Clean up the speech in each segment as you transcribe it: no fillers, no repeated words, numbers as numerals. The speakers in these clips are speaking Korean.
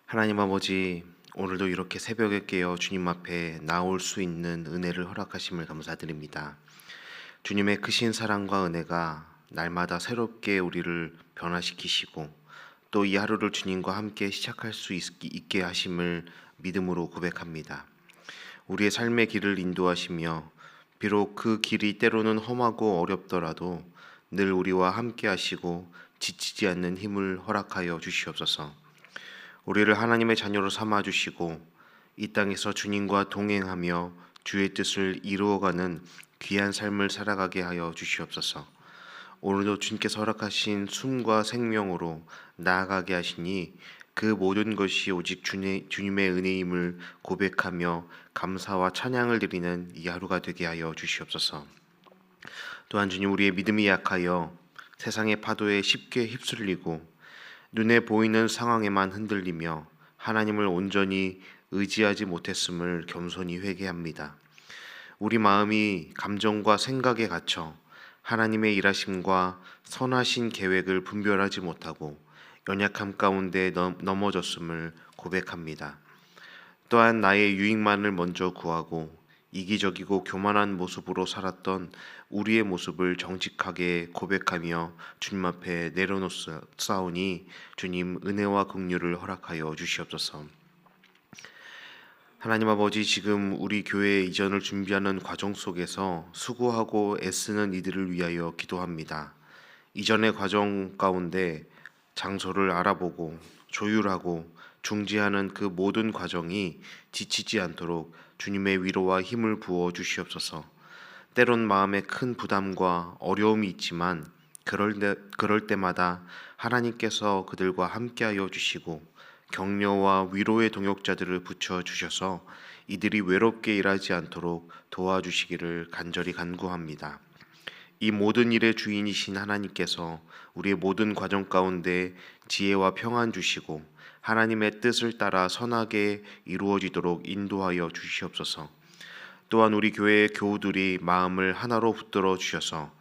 하나님 아버지, 오늘도 이렇게 새벽에 깨어 주님 앞에 나올 수 있는 은혜를 허락하심을 감사드립니다. 주님의 크신 사랑과 은혜가 날마다 새롭게 우리를 변화시키시고 또 이 하루를 주님과 함께 시작할 수 있게 하심을 믿음으로 고백합니다. 우리의 삶의 길을 인도하시며 비록 그 길이 때로는 험하고 어렵더라도 늘 우리와 함께 하시고 지치지 않는 힘을 허락하여 주시옵소서. 우리를 하나님의 자녀로 삼아 주시고 이 땅에서 주님과 동행하며 주의 뜻을 이루어가는 귀한 삶을 살아가게 하여 주시옵소서. 오늘도 주님께서 허락하신 숨과 생명으로 나아가게 하시니 그 모든 것이 오직 주님의 은혜임을 고백하며 감사와 찬양을 드리는 이 하루가 되게 하여 주시옵소서. 또한 주님, 우리의 믿음이 약하여 세상의 파도에 쉽게 휩쓸리고 눈에 보이는 상황에만 흔들리며 하나님을 온전히 의지하지 못했음을 겸손히 회개합니다. 우리 마음이 감정과 생각에 갇혀 하나님의 일하심과 선하신 계획을 분별하지 못하고 연약함 가운데 넘어졌음을 고백합니다. 또한 나의 유익만을 먼저 구하고 이기적이고 교만한 모습으로 살았던 우리의 모습을 정직하게 고백하며 주님 앞에 내려놓사오니 주님 은혜와 긍휼을 허락하여 주시옵소서. 하나님 아버지, 지금 우리 교회 이전을 준비하는 과정 속에서 수고하고 애쓰는 이들을 위하여 기도합니다. 이전의 과정 가운데 장소를 알아보고 조율하고 중지하는 그 모든 과정이 지치지 않도록 주님의 위로와 힘을 부어 주시옵소서. 때론 마음에 큰 부담과 어려움이 있지만 그럴 때마다 하나님께서 그들과 함께하여 주시고 격려와 위로의 동역자들을 붙여 주셔서 이들이 외롭게 일하지 않도록 도와주시기를 간절히 간구합니다. 이 모든 일의 주인이신 하나님께서 우리의 모든 과정 가운데 지혜와 평안 주시고 하나님의 뜻을 따라 선하게 이루어지도록 인도하여 주시옵소서. 또한 우리 교회의 교우들이 마음을 하나로 붙들어 주셔서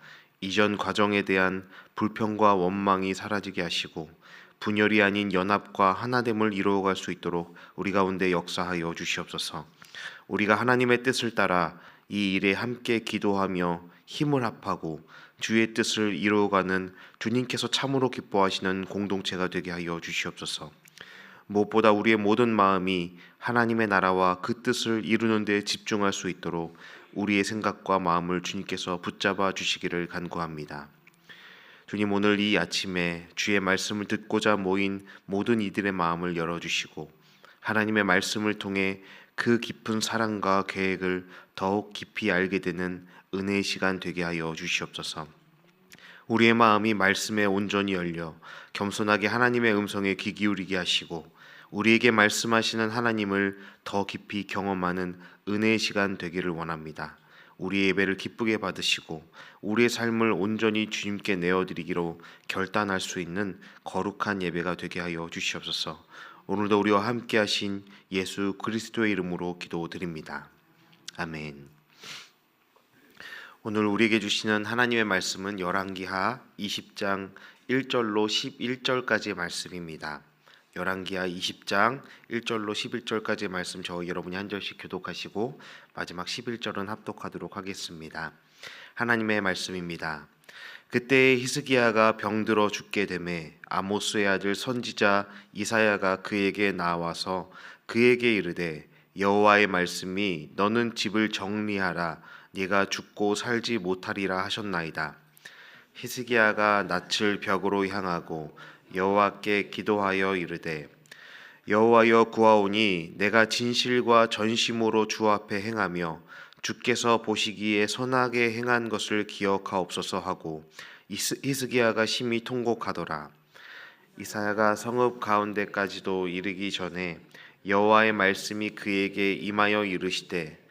이전 과정에 대한 불평과 원망이 사라지게 하시고 분열이 아닌 연합과 하나됨을 이루어갈 수 있도록 우리 가운데 역사하여 주시옵소서. 우리가 하나님의 뜻을 따라 이 일에 함께 기도하며 힘을 합하고 주의 뜻을 이루어가는 주님께서 참으로 기뻐하시는 공동체가 되게 하여 주시옵소서. 무엇보다 우리의 모든 마음이 하나님의 나라와 그 뜻을 이루는 데 집중할 수 있도록 우리의 생각과 마음을 주님께서 붙잡아 주시기를 간구합니다. 주님, 오늘 이 아침에 주의 말씀을 듣고자 모인 모든 이들의 마음을 열어주시고 하나님의 말씀을 통해 그 깊은 사랑과 계획을 더욱 깊이 알게 되는 은혜의 시간 되게 하여 주시옵소서. 우리의 마음이 말씀에 온전히 열려 겸손하게 하나님의 음성에 귀 기울이게 하시고 우리에게 말씀하시는 하나님을 더 깊이 경험하는 은혜의 시간 되기를 원합니다. 우리의 예배를 기쁘게 받으시고 우리의 삶을 온전히 주님께 내어드리기로 결단할 수 있는 거룩한 예배가 되게 하여 주시옵소서. 오늘도 우리와 함께 하신 예수 그리스도의 이름으로 기도드립니다. 아멘. 오늘 우리에게 주시는 하나님의 말씀은 열왕기하 20장 1절로 11절까지의 말씀입니다. 열왕기하 20장 1절로 11절까지의 말씀 저희 여러분이 한 절씩 교독하시고 마지막 11절은 합독하도록 하겠습니다. 하나님의 말씀입니다. 그때 히스기야가 병들어 죽게 되매 아모스의 아들 선지자 이사야가 그에게 나와서 그에게 이르되 여호와의 말씀이 너는 집을 정리하라 네가 죽고 살지 못하리라 하셨나이다. 히스기야가 낯을 벽으로 향하고 여호와께 기도하여 이르되 여호와여 구하오니 내가 진실과 전심으로 주 앞에 행하며 주께서 보시기에 선하게 행한 것을 기억하옵소서 하고 히스기야가 심히 통곡하더라. 이사야가 성읍 가운데까지도 이르기 전에 여호와의 말씀이 그에게 임하여 이르시되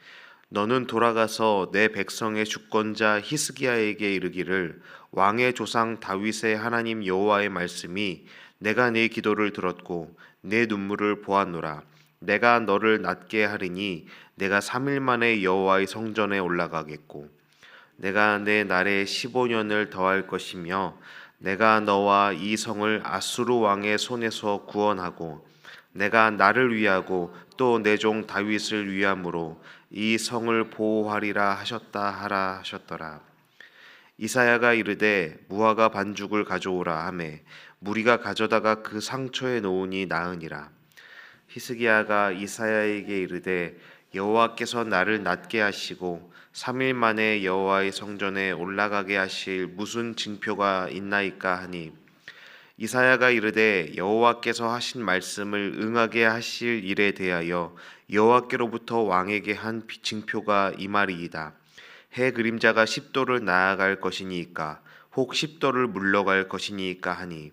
너는 돌아가서 내 백성의 주권자 히스기야에게 이르기를 왕의 조상 다윗의 하나님 여호와의 말씀이 내가 네 기도를 들었고 내 눈물을 보았노라. 내가 너를 낮게 하리니 내가 3일 만에 여호와의 성전에 올라가겠고 내가 내 날에 15년을 더할 것이며 내가 너와 이 성을 아수르 왕의 손에서 구원하고 내가 나를 위하고 또 내 종 다윗을 위함으로 이 성을 보호하리라 하셨다 하라 하셨더라. 이사야가 이르되 무화과 반죽을 가져오라 하매 무리가 가져다가 그 상처에 놓으니 나으니라. 히스기야가 이사야에게 이르되 여호와께서 나를 낮게 하시고 3일 만에 여호와의 성전에 올라가게 하실 무슨 징표가 있나이까 하니 이사야가 이르되 여호와께서 하신 말씀을 응하게 하실 일에 대하여 여호와께로부터 왕에게 한 징표가 이 말이이다. 해 그림자가 10도를 나아갈 것이니까 혹 10도를 물러갈 것이니까 하니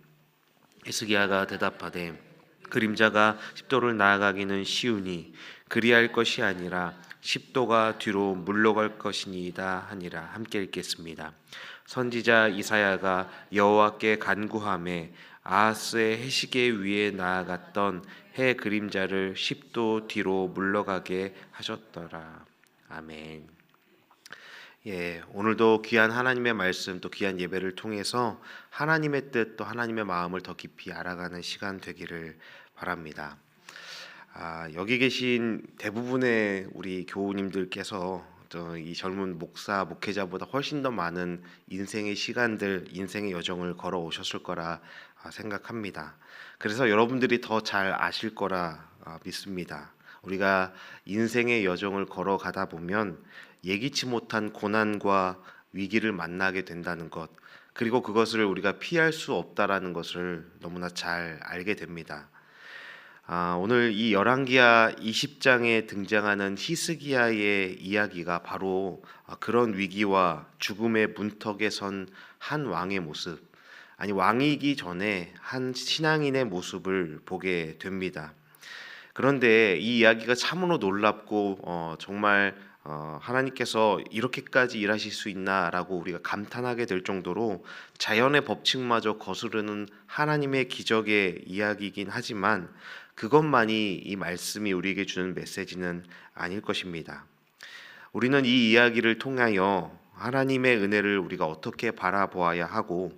히스기야가 대답하되 그림자가 10도를 나아가기는 쉬우니 그리할 것이 아니라 10도가 뒤로 물러갈 것이니이다 하니라. 함께 읽겠습니다. 선지자 이사야가 여호와께 간구하매 아하스의 해시계 위에 나아갔던 해 그림자를 10도 뒤로 물러가게 하셨더라. 아멘. 오늘도 귀한 하나님의 말씀 또 귀한 예배를 통해서 하나님의 뜻 또 하나님의 마음을 더 깊이 알아가는 시간 되기를 바랍니다. 여기 계신 대부분의 우리 교우님들께서 이 젊은 목사 목회자보다 훨씬 더 많은 인생의 시간들, 인생의 여정을 걸어 오셨을 거라 생각합니다. 그래서 여러분들이 더 잘 아실 거라 믿습니다. 우리가 인생의 여정을 걸어가다 보면 예기치 못한 고난과 위기를 만나게 된다는 것, 그리고 그것을 우리가 피할 수 없다라는 것을 너무나 잘 알게 됩니다. 오늘 이 열왕기하 20장에 등장하는 히스기야의 이야기가 바로 그런 위기와 죽음의 문턱에 선 한 왕의 모습, 아니 왕이기 전에 한 신앙인의 모습을 보게 됩니다. 그런데 이 이야기가 참으로 놀랍고 정말 하나님께서 이렇게까지 일하실 수 있나라고 우리가 감탄하게 될 정도로 자연의 법칙마저 거스르는 하나님의 기적의 이야기이긴 하지만 그것만이 이 말씀이 우리에게 주는 메시지는 아닐 것입니다. 우리는 이 이야기를 통하여 하나님의 은혜를 우리가 어떻게 바라보아야 하고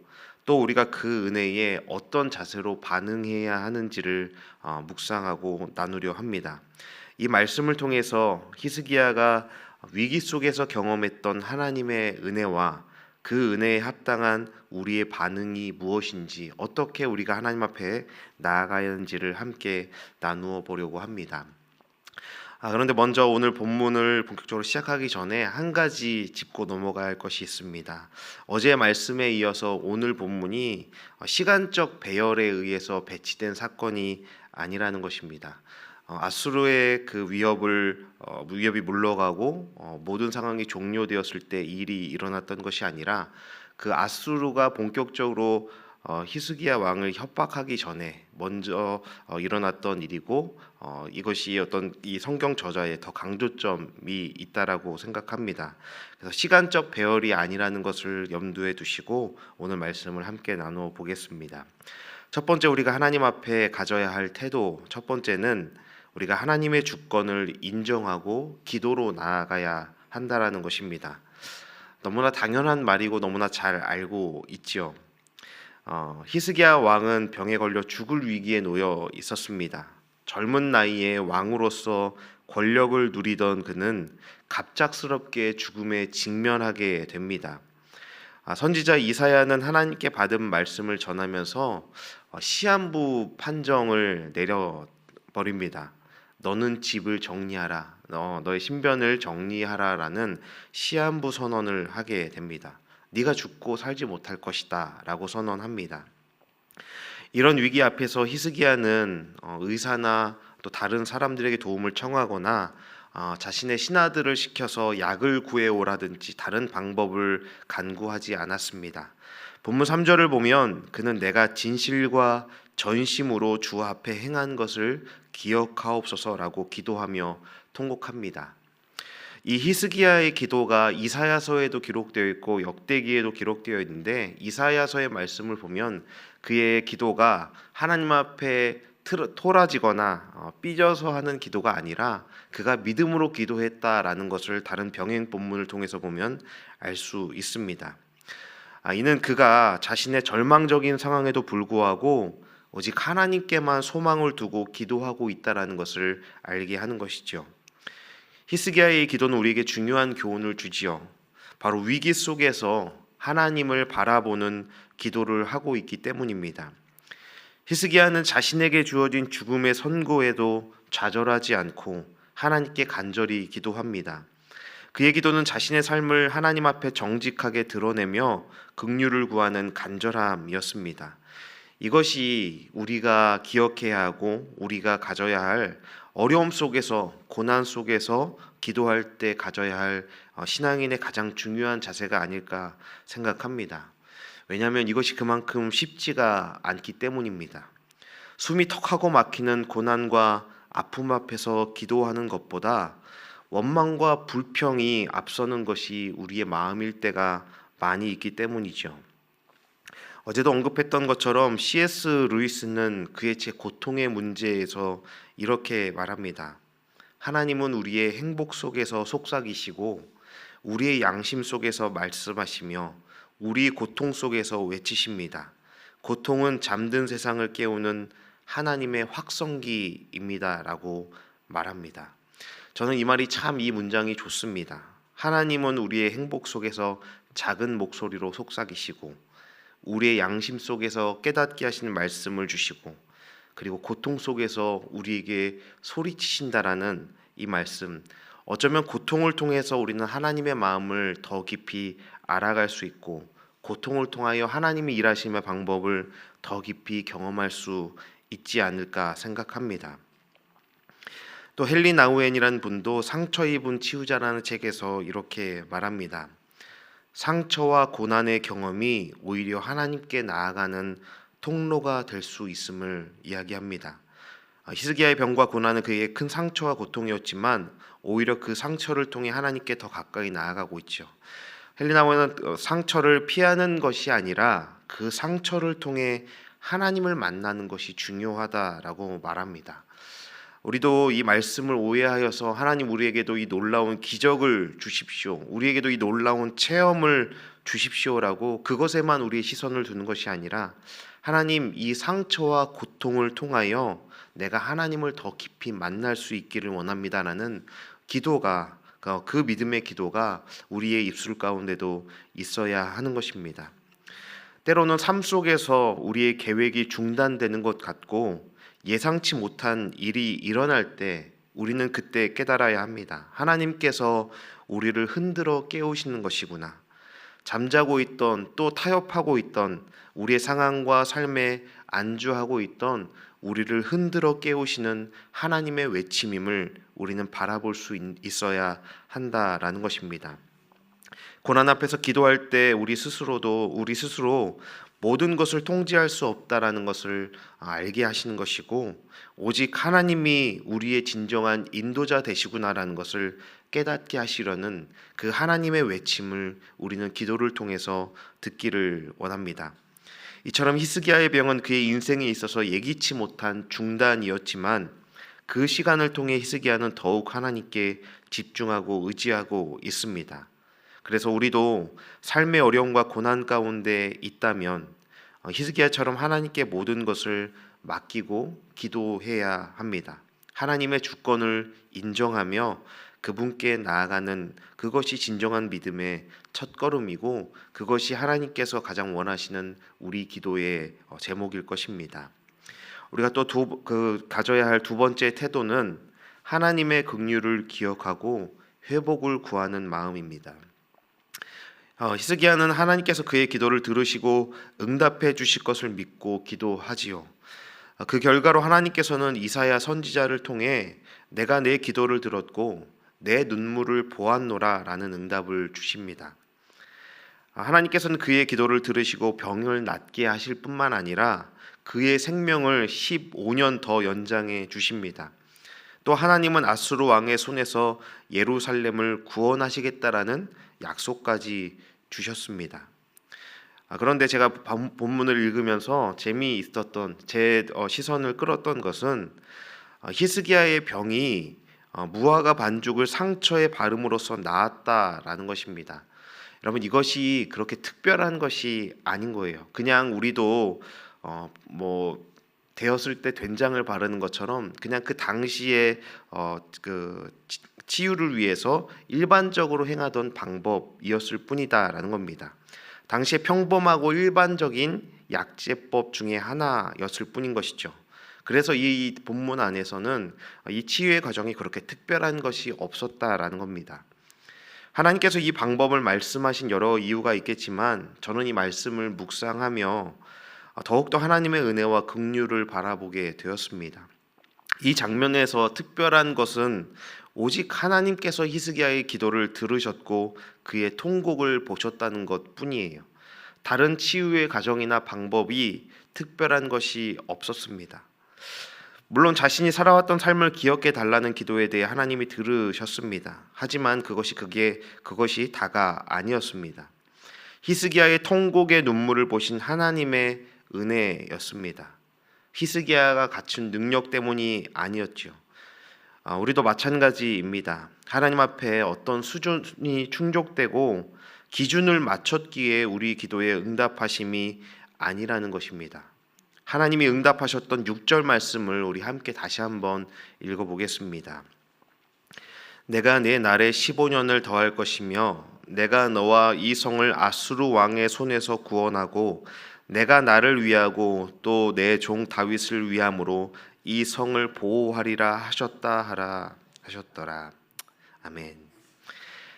또 우리가 그 은혜에 어떤 자세로 반응해야 하는지를 묵상하고 나누려 합니다. 이 말씀을 통해서 히스기야가 위기 속에서 경험했던 하나님의 은혜와 그 은혜에 합당한 우리의 반응이 무엇인지, 어떻게 우리가 하나님 앞에 나아가야 하는지를 함께 나누어 보려고 합니다. 그런데 먼저 오늘 본문을 본격적으로 시작하기 전에 한 가지 짚고 넘어가야 할 것이 있습니다. 어제 말씀에 이어서 오늘 본문이 시간적 배열에 의해서 배치된 사건이 아니라는 것입니다. 아수르의 그 위협이 물러가고 모든 상황이 종료되었을 때 이 일이 일어났던 것이 아니라 그 아수르가 본격적으로 히스기야 왕을 협박하기 전에 먼저 일어났던 일이고 이것이 어떤 이 성경 저자의 더 강조점이 있다라고 생각합니다. 그래서 시간적 배열이 아니라는 것을 염두에 두시고 오늘 말씀을 함께 나누어 보겠습니다. 첫 번째 우리가 하나님 앞에 가져야 할 태도, 첫 번째는 우리가 하나님의 주권을 인정하고 기도로 나아가야 한다라는 것입니다. 너무나 당연한 말이고 너무나 잘 알고 있지요. 히스기야 왕은 병에 걸려 죽을 위기에 놓여 있었습니다. 젊은 나이에 왕으로서 권력을 누리던 그는 갑작스럽게 죽음에 직면하게 됩니다. 선지자 이사야는 하나님께 받은 말씀을 전하면서 시한부 판정을 내려버립니다. 너는 집을 정리하라, 너의 신변을 정리하라라는 시한부 선언을 하게 됩니다. 네가 죽고 살지 못할 것이다 라고 선언합니다. 이런 위기 앞에서 히스기야는 의사나 또 다른 사람들에게 도움을 청하거나 자신의 신하들을 시켜서 약을 구해오라든지 다른 방법을 간구하지 않았습니다. 본문 3절을 보면 그는 내가 진실과 전심으로 주 앞에 행한 것을 기억하옵소서라고 기도하며 통곡합니다. 이 히스기야의 기도가 이사야서에도 기록되어 있고 역대기에도 기록되어 있는데 이사야서의 말씀을 보면 그의 기도가 하나님 앞에 토라지거나 삐져서 하는 기도가 아니라 그가 믿음으로 기도했다라는 것을 다른 병행 본문을 통해서 보면 알 수 있습니다. 이는 그가 자신의 절망적인 상황에도 불구하고 오직 하나님께만 소망을 두고 기도하고 있다라는 것을 알게 하는 것이죠. 히스기야의 기도는 우리에게 중요한 교훈을 주지요. 바로 위기 속에서 하나님을 바라보는 기도를 하고 있기 때문입니다. 히스기야는 자신에게 주어진 죽음의 선고에도 좌절하지 않고 하나님께 간절히 기도합니다. 그의 기도는 자신의 삶을 하나님 앞에 정직하게 드러내며 긍휼을 구하는 간절함이었습니다. 이것이 우리가 기억해야 하고 우리가 가져야 할 어려움 속에서, 고난 속에서 기도할 때 가져야 할 신앙인의 가장 중요한 자세가 아닐까 생각합니다. 왜냐하면 이것이 그만큼 쉽지가 않기 때문입니다. 숨이 턱하고 막히는 고난과 아픔 앞에서 기도하는 것보다 원망과 불평이 앞서는 것이 우리의 마음일 때가 많이 있기 때문이죠. 어제도 언급했던 것처럼 C.S. 루이스는 그의 책 고통의 문제에서 이렇게 말합니다. 하나님은 우리의 행복 속에서 속삭이시고 우리의 양심 속에서 말씀하시며 우리 고통 속에서 외치십니다. 고통은 잠든 세상을 깨우는 하나님의 확성기입니다 라고 말합니다. 저는 이 말이 참 이 문장이 좋습니다. 하나님은 우리의 행복 속에서 작은 목소리로 속삭이시고 우리의 양심 속에서 깨닫게 하시는 말씀을 주시고 그리고 고통 속에서 우리에게 소리치신다라는 이 말씀, 어쩌면 고통을 통해서 우리는 하나님의 마음을 더 깊이 알아갈 수 있고 고통을 통하여 하나님이 일하심의 방법을 더 깊이 경험할 수 있지 않을까 생각합니다. 또 헨리 나우엔이라는 분도 상처 입은 치유자라는 책에서 이렇게 말합니다. 상처와 고난의 경험이 오히려 하나님께 나아가는 통로가 될 수 있음을 이야기합니다. 히스기야의 병과 고난은 그에게 큰 상처와 고통이었지만 오히려 그 상처를 통해 하나님께 더 가까이 나아가고 있죠. 헨리 나우엔은 상처를 피하는 것이 아니라 그 상처를 통해 하나님을 만나는 것이 중요하다라고 말합니다. 우리도 이 말씀을 오해하여서 하나님 우리에게도 이 놀라운 기적을 주십시오, 우리에게도 이 놀라운 체험을 주십시오라고 그것에만 우리의 시선을 두는 것이 아니라 하나님 이 상처와 고통을 통하여 내가 하나님을 더 깊이 만날 수 있기를 원합니다라는 기도가, 그 믿음의 기도가 우리의 입술 가운데도 있어야 하는 것입니다. 때로는 삶 속에서 우리의 계획이 중단되는 것 같고 예상치 못한 일이 일어날 때 우리는 그때 깨달아야 합니다. 하나님께서 우리를 흔들어 깨우시는 것이구나. 잠자고 있던, 또 타협하고 있던, 우리의 상황과 삶에 안주하고 있던 우리를 흔들어 깨우시는 하나님의 외침임을 우리는 바라볼 수 있어야 한다라는 것입니다. 고난 앞에서 기도할 때 우리 스스로 모든 것을 통제할 수 없다라는 것을 알게 하시는 것이고 오직 하나님이 우리의 진정한 인도자 되시구나라는 것을 깨닫게 하시려는 그 하나님의 외침을 우리는 기도를 통해서 듣기를 원합니다. 이처럼 히스기야의 병은 그의 인생에 있어서 예기치 못한 중단이었지만 그 시간을 통해 히스기야는 더욱 하나님께 집중하고 의지하고 있습니다. 그래서 우리도 삶의 어려움과 고난 가운데 있다면 히스기야처럼 하나님께 모든 것을 맡기고 기도해야 합니다. 하나님의 주권을 인정하며 그분께 나아가는 그것이 진정한 믿음의 첫걸음이고 그것이 하나님께서 가장 원하시는 우리 기도의 제목일 것입니다. 우리가 또 가져야 할 두 번째 태도는 하나님의 긍휼을 기억하고 회복을 구하는 마음입니다. 히스기야는 하나님께서 그의 기도를 들으시고 응답해 주실 것을 믿고 기도하지요. 그 결과로 하나님께서는 이사야 선지자를 통해 내가 내 기도를 들었고 내 눈물을 보았노라 라는 응답을 주십니다. 하나님께서는 그의 기도를 들으시고 병을 낫게 하실 뿐만 아니라 그의 생명을 15년 더 연장해 주십니다. 또 하나님은 아수르 왕의 손에서 예루살렘을 구원하시겠다라는 약속까지 주셨습니다. 그런데 제가 본문을 읽으면서 재미있었던 제 시선을 끌었던 것은 히스기야의 병이 무화과 반죽을 상처에 바름으로써 나았다라는 것입니다. 여러분, 이것이 그렇게 특별한 것이 아닌 거예요. 그냥 우리도 뭐 되었을 때 된장을 바르는 것처럼 그냥 그 당시에 그 치유를 위해서 일반적으로 행하던 방법이었을 뿐이다라는 겁니다. 당시에 평범하고 일반적인 약제법 중에 하나였을 뿐인 것이죠. 그래서 이 본문 안에서는 이 치유의 과정이 그렇게 특별한 것이 없었다라는 겁니다. 하나님께서 이 방법을 말씀하신 여러 이유가 있겠지만 저는 이 말씀을 묵상하며 더욱더 하나님의 은혜와 긍휼을 바라보게 되었습니다. 이 장면에서 특별한 것은 오직 하나님께서 히스기야의 기도를 들으셨고 그의 통곡을 보셨다는 것뿐이에요. 다른 치유의 과정이나 방법이 특별한 것이 없었습니다. 물론 자신이 살아왔던 삶을 기억해 달라는 기도에 대해 하나님이 들으셨습니다. 하지만 그것이 다가 아니었습니다. 히스기야의 통곡의 눈물을 보신 하나님의 은혜였습니다. 히스기야가 갖춘 능력 때문이 아니었죠. 우리도 마찬가지입니다. 하나님 앞에 어떤 수준이 충족되고 기준을 맞췄기에 우리 기도에 응답하심이 아니라는 것입니다. 하나님이 응답하셨던 6절 말씀을 우리 함께 다시 한번 읽어보겠습니다. 내가 내 날에 15년을 더할 것이며 내가 너와 이 성을 아수르 왕의 손에서 구원하고 내가 나를 위하고 또 내 종 다윗을 위함으로 이 성을 보호하리라 하셨더라. 아멘.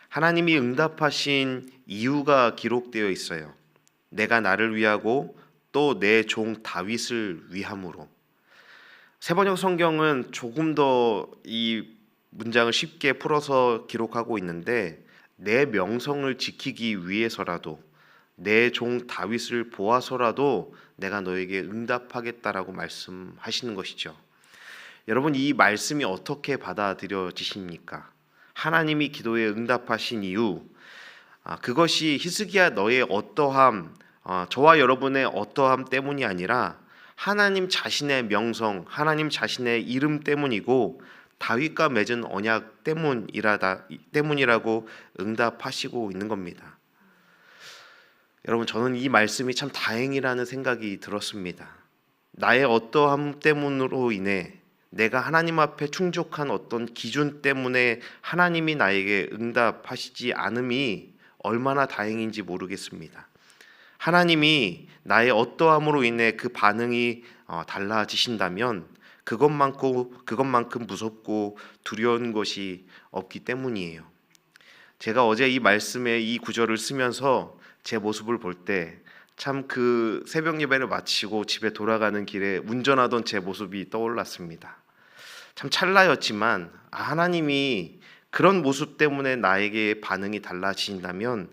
하나님이 응답하신 이유가 기록되어 있어요. 내가 나를 위하고 또 내 종 다윗을 위함으로. 세번역 성경은 조금 더 이 문장을 쉽게 풀어서 기록하고 있는데 내 명성을 지키기 위해서라도 내 종 다윗을 보아서라도 내가 너에게 응답하겠다라고 말씀하시는 것이죠. 여러분, 이 말씀이 어떻게 받아들여지십니까? 하나님이 기도에 응답하신 이유, 그것이 히스기야 너의 어떠함, 저와 여러분의 어떠함 때문이 아니라 하나님 자신의 명성, 하나님 자신의 이름 때문이고 다윗과 맺은 언약 때문이라고 응답하시고 있는 겁니다. 여러분, 저는 이 말씀이 참 다행이라는 생각이 들었습니다. 나의 어떠함 때문으로 인해 내가 하나님 앞에 충족한 어떤 기준 때문에 하나님이 나에게 응답하시지 않음이 얼마나 다행인지 모르겠습니다. 하나님이 나의 어떠함으로 인해 그 반응이 달라지신다면 그것만큼 무섭고 두려운 것이 없기 때문이에요. 제가 어제 이 말씀의 이 구절을 쓰면서 제 모습을 볼 때 참 그 새벽 예배를 마치고 집에 돌아가는 길에 운전하던 제 모습이 떠올랐습니다. 참 찰나였지만 하나님이 그런 모습 때문에 나에게 반응이 달라진다면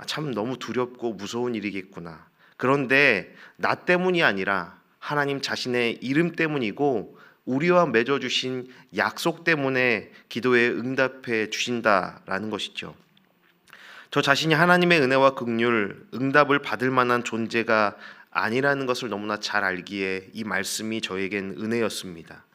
참 너무 두렵고 무서운 일이겠구나. 그런데 나 때문이 아니라 하나님 자신의 이름 때문이고 우리와 맺어주신 약속 때문에 기도에 응답해 주신다라는 것이죠. 저 자신이 하나님의 은혜와 긍휼, 응답을 받을 만한 존재가 아니라는 것을 너무나 잘 알기에 이 말씀이 저에겐 은혜였습니다.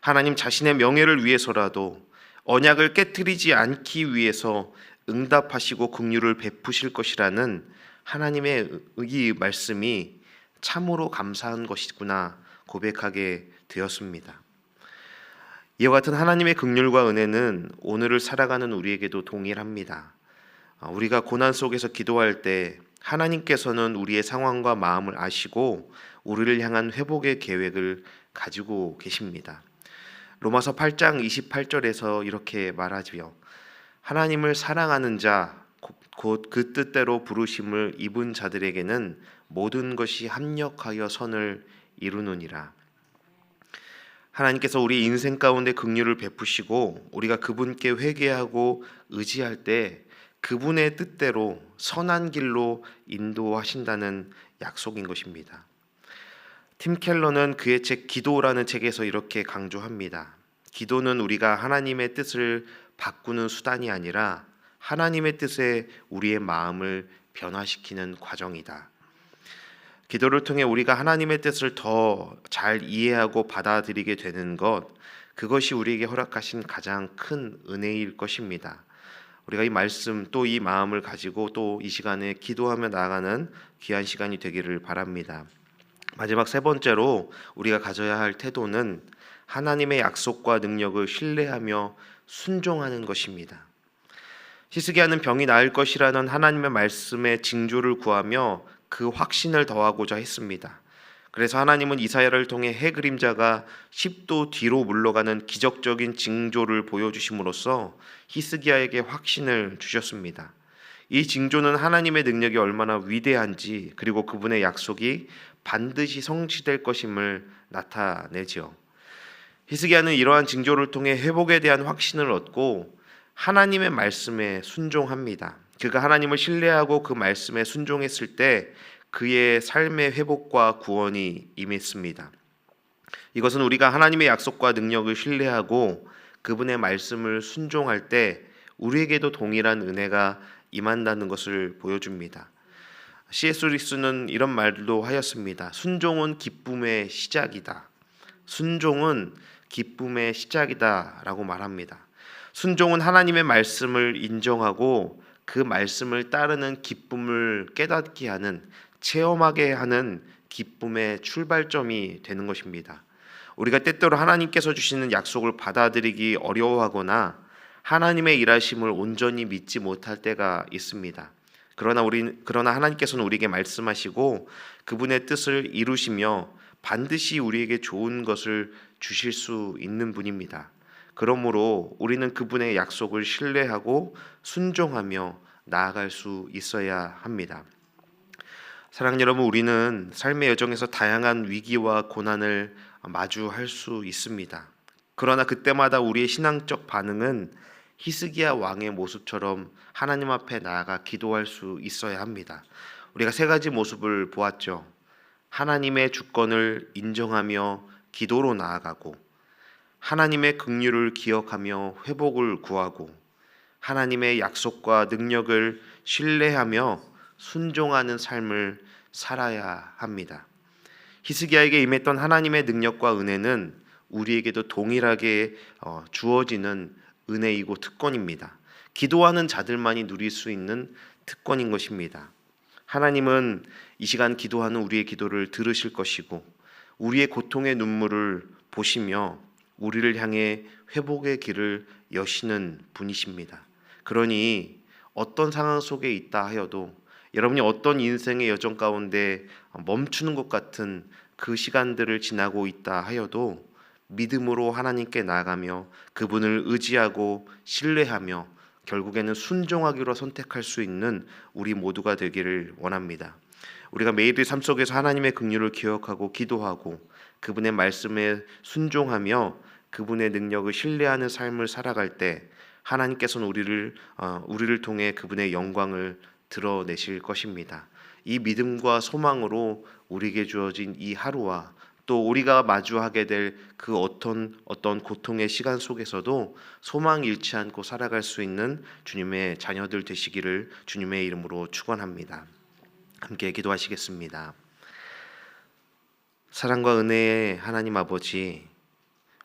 하나님 자신의 명예를 위해서라도 언약을 깨트리지 않기 위해서 응답하시고 긍휼을 베푸실 것이라는 하나님의 이 말씀이 참으로 감사한 것이구나 고백하게 되었습니다. 이와 같은 하나님의 긍휼과 은혜는 오늘을 살아가는 우리에게도 동일합니다. 우리가 고난 속에서 기도할 때 하나님께서는 우리의 상황과 마음을 아시고 우리를 향한 회복의 계획을 가지고 계십니다. 로마서 8장 28절에서 이렇게 말하지요. 하나님을 사랑하는 자 곧 그 뜻대로 부르심을 입은 자들에게는 모든 것이 합력하여 선을 이루느니라. 하나님께서 우리 인생 가운데 긍휼을 베푸시고 우리가 그분께 회개하고 의지할 때 그분의 뜻대로 선한 길로 인도하신다는 약속인 것입니다. 팀 켈러는 그의 책 기도라는 책에서 이렇게 강조합니다. 기도는 우리가 하나님의 뜻을 바꾸는 수단이 아니라 하나님의 뜻에 우리의 마음을 변화시키는 과정이다. 기도를 통해 우리가 하나님의 뜻을 더 잘 이해하고 받아들이게 되는 것, 그것이 우리에게 허락하신 가장 큰 은혜일 것입니다. 우리가 이 말씀 또 이 마음을 가지고 또 이 시간에 기도하며 나아가는 귀한 시간이 되기를 바랍니다. 마지막 세 번째로 우리가 가져야 할 태도는 하나님의 약속과 능력을 신뢰하며 순종하는 것입니다. 히스기야는 병이 나을 것이라는 하나님의 말씀의 징조를 구하며 그 확신을 더하고자 했습니다. 그래서 하나님은 이사야를 통해 해 그림자가 10도 뒤로 물러가는 기적적인 징조를 보여주심으로써 히스기야에게 확신을 주셨습니다. 이 징조는 하나님의 능력이 얼마나 위대한지, 그리고 그분의 약속이 반드시 성취될 것임을 나타내지요. 히스기야는 이러한 징조를 통해 회복에 대한 확신을 얻고 하나님의 말씀에 순종합니다. 그가 하나님을 신뢰하고 그 말씀에 순종했을 때 그의 삶의 회복과 구원이 임했습니다. 이것은 우리가 하나님의 약속과 능력을 신뢰하고 그분의 말씀을 순종할 때 우리에게도 동일한 은혜가 임한다는 것을 보여줍니다. C.S. 루이스는 이런 말도 하였습니다. 순종은 기쁨의 시작이다. 순종은 기쁨의 시작이다 라고 말합니다. 순종은 하나님의 말씀을 인정하고 그 말씀을 따르는 기쁨을 깨닫게 하는, 체험하게 하는 기쁨의 출발점이 되는 것입니다. 우리가 때때로 하나님께서 주시는 약속을 받아들이기 어려워하거나 하나님의 일하심을 온전히 믿지 못할 때가 있습니다. 그러나 하나님께서는 우리에게 말씀하시고 그분의 뜻을 이루시며 반드시 우리에게 좋은 것을 주실 수 있는 분입니다. 그러므로 우리는 그분의 약속을 신뢰하고 순종하며 나아갈 수 있어야 합니다. 사랑하는 여러분, 우리는 삶의 여정에서 다양한 위기와 고난을 마주할 수 있습니다. 그러나 그때마다 우리의 신앙적 반응은 히스기야 왕의 모습처럼 하나님 앞에 나아가 기도할 수 있어야 합니다. 우리가 세 가지 모습을 보았죠. 하나님의 주권을 인정하며 기도로 나아가고, 하나님의 긍휼을 기억하며 회복을 구하고, 하나님의 약속과 능력을 신뢰하며 순종하는 삶을 살아야 합니다. 히스기야에게 임했던 하나님의 능력과 은혜는 우리에게도 동일하게 주어지는 은혜이고 특권입니다. 기도하는 자들만이 누릴 수 있는 특권인 것입니다. 하나님은 이 시간 기도하는 우리의 기도를 들으실 것이고 우리의 고통의 눈물을 보시며 우리를 향해 회복의 길을 여시는 분이십니다. 그러니 어떤 상황 속에 있다 하여도, 여러분이 어떤 인생의 여정 가운데 멈추는 것 같은 그 시간들을 지나고 있다 하여도 믿음으로 하나님께 나아가며 그분을 의지하고 신뢰하며 결국에는 순종하기로 선택할 수 있는 우리 모두가 되기를 원합니다. 우리가 매일의 삶 속에서 하나님의 긍휼을 기억하고 기도하고 그분의 말씀에 순종하며 그분의 능력을 신뢰하는 삶을 살아갈 때 하나님께서는 우리를 통해 그분의 영광을 드러내실 것입니다. 이 믿음과 소망으로 우리에게 주어진 이 하루와 또 우리가 마주하게 될 그 어떤 고통의 시간 속에서도 소망 잃지 않고 살아갈 수 있는 주님의 자녀들 되시기를 주님의 이름으로 축원합니다. 함께 기도하시겠습니다. 사랑과 은혜의 하나님 아버지,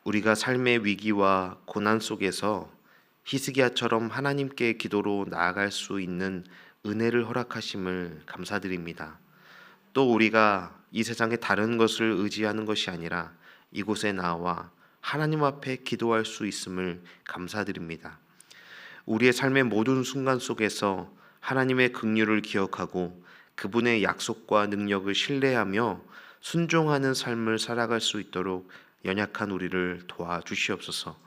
우리가 삶의 위기와 고난 속에서 히스기야처럼 하나님께 기도로 나아갈 수 있는 은혜를 허락하심을 감사드립니다. 또 우리가 이 세상의 다른 것을 의지하는 것이 아니라 이곳에 나와 하나님 앞에 기도할 수 있음을 감사드립니다. 우리의 삶의 모든 순간 속에서 하나님의 긍휼을 기억하고 그분의 약속과 능력을 신뢰하며 순종하는 삶을 살아갈 수 있도록 연약한 우리를 도와주시옵소서.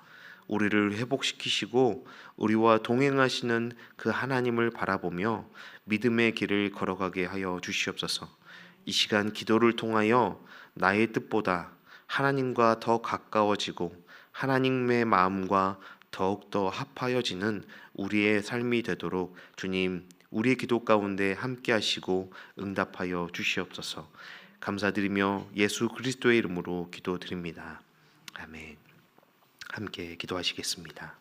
우리를 회복시키시고 우리와 동행하시는 그 하나님을 바라보며 믿음의 길을 걸어가게 하여 주시옵소서. 이 시간 기도를 통하여 나의 뜻보다 하나님과 더 가까워지고 하나님의 마음과 더욱더 합하여지는 우리의 삶이 되도록 주님, 우리의 기도 가운데 함께 하시고 응답하여 주시옵소서. 감사드리며 예수 그리스도의 이름으로 기도드립니다. 아멘. 함께 기도하시겠습니다.